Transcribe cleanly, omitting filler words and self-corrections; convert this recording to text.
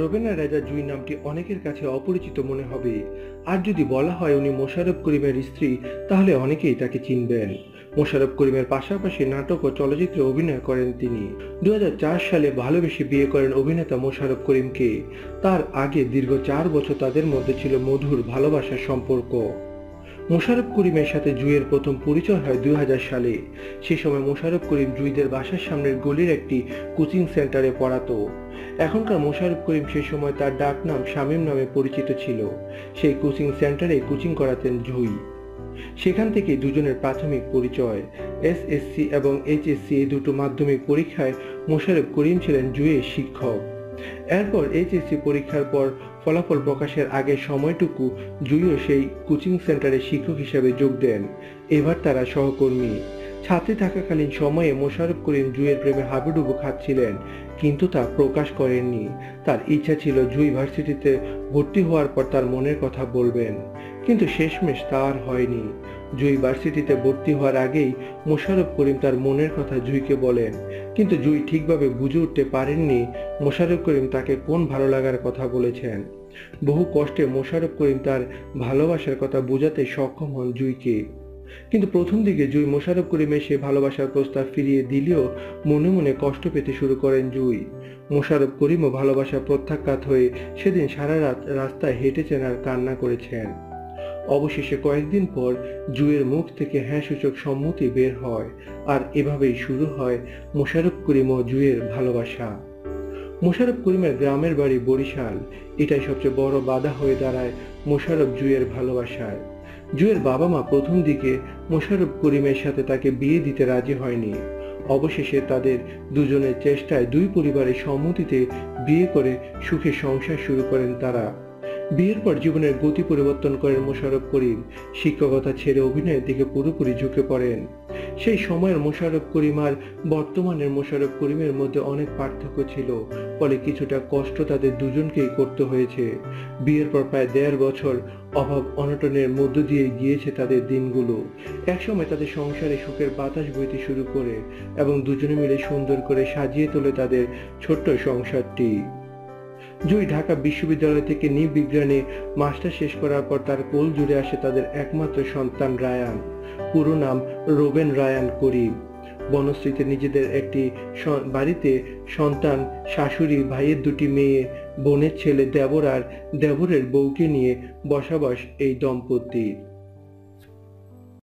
রোবেনা রেজা জুই নামটি অনেকের কাছে অপরিচিত মনে হবে, আর যদি বলা হয় উনি মোশাররফ করিমের স্ত্রী তাহলে অনেকেই তাকে চিনবেন। মোশাররফ করিমের পাশাপাশি নাটক ও চলচ্চিত্রে অভিনয় করেন তিনি। 2004 সালে ভালোবেসে বিয়ে করেন অভিনেতা মোশাররফ করিমকে। তার আগে দীর্ঘ 4 বছর তাদের মধ্যে ছিল মধুর ভালোবাসার সম্পর্ক। মোশাররফ করিমের সাথে জুইয়ের প্রথম পরিচয় হয় 2000 সালে। সে সময় মোশাররফ করিম জুইদের বাসার সামনের গলির একটি কোচিং সেন্টারে পড়াতো। এখনকার মোশাররফ করিম সে সময় তার ডাক নাম শামীম নামে পরিচিত ছিল। সেই কোচিং সেন্টারে কোচিং করাতেন জুই। সেখান থেকেই দুজনের প্রাথমিক পরিচয়। এসএসসি এবং এইচএসসি এই দুটো মাধ্যমিক পরীক্ষায় মোশাররফ করিম ছিলেন জুইয়ের শিক্ষক। এরপর এইচএসসি পরীক্ষার পর ফলাফল প্রকাশের আগের সময়টুকু জুইও সেই কোচিং সেন্টারে শিক্ষক হিসেবে যোগ দেন। এবার তারা সহকর্মী। ছাত্রী থাকাকালীন সময়ে মোশাররফ করিম জুইয়ের প্রেমে হাবুডুবু খাচ্ছিলেন, কিন্তু তা প্রকাশ করেননি। তার ইচ্ছা ছিল জুই ভার্সিটিতে ভর্তি হওয়ার পর তার মনের কথা বলবেন, কিন্তু শেষমেশ তা আর হয়নি। জুই ভার্সিটিতে ভর্তি হওয়ার আগেই মোশাররফ করিম তার মনের কথা জুইকে বলেন, কিন্তু জুই ঠিকভাবে বুঝে উঠতে পারেননি মোশাররফ করিম তাকে কোন ভালো লাগার কথা বলেছেন। বহু কষ্টে মোশাররফ করিম তার ভালোবাসার কথা বোঝাতে সক্ষম হন জুইকে। কিন্তু প্রথম দিকে জুই মোশাররফ করিমের সে ভালোবাসার প্রস্তাব ফিরিয়ে দিলেও মনে মনে কষ্ট পেতে শুরু করেন জুই। মোশাররফ করিমও ভালোবাসা প্রত্যাখ্যাত হয়ে সেদিন সারা রাত রাস্তায় হেঁটেছেন আর কান্না করেছেন। অবশেষে কয়েকদিন পর জুইয়ের মুখ থেকে হ্যাঁ সূচক সম্মতি বের হয়, আর এভাবেই শুরু হয় মোশাররফ করিম ও জুইয়ের ভালোবাসা। মোশাররফ করিমের গ্রামের বাড়ি বরিশাল। এটাই সবচেয়ে বড় বাধা হয়ে দাঁড়ায় মোশাররফ জুইয়ের ভালোবাসায়। জুইয়ের বাবা মা প্রথম দিকে মোশাররফ করিমের সাথে তাকে বিয়ে দিতে রাজি হয়নি। অবশেষে তাদের দুজনের চেষ্টায় দুই পরিবারের সম্মতিতে বিয়ে করে সুখে সংসার শুরু করেন তারা। বিয়ের পর জীবনের গতি পরিবর্তন করেন মোশাররফ করিম। শিক্ষকতা ছেড়ে অভিনয়ের দিকে পুরোপুরি ঝুঁকে পড়েন। সেই সময়ের মোশাররফ করিম আর বর্তমানের মোশাররফ করিমের মধ্যে অনেক পার্থক্য ছিল, ফলে কিছুটা কষ্ট তাদের দুজনকেই করতে হয়েছে। বিয়ের পর প্রায় 1.5 বছর অভাব অনটনের মধ্য দিয়ে গিয়েছে তাদের দিনগুলো। একসময় তাদের সংসারে সুখের বাতাস বইতে শুরু করে এবং দুজনে মিলে সুন্দর করে সাজিয়ে তোলে তাদের ছোট্ট সংসারটি। জুই ঢাকা বিশ্ববিদ্যালয় থেকে নৃবিজ্ঞানে মাস্টার শেষ করার পর তার কোল জুড়ে আসে তাদের একমাত্র সন্তান রায়ান। পুরো নাম রোবেন রায়ান করিম। বনশ্রীতে নিজেদের একটি বাড়িতে সন্তান, শাশুড়ি, ভাইয়ের 2টি মেয়ে, বোনের ছেলে দেবর আর দেবরের বউকে নিয়ে বসবাস এই দম্পতির।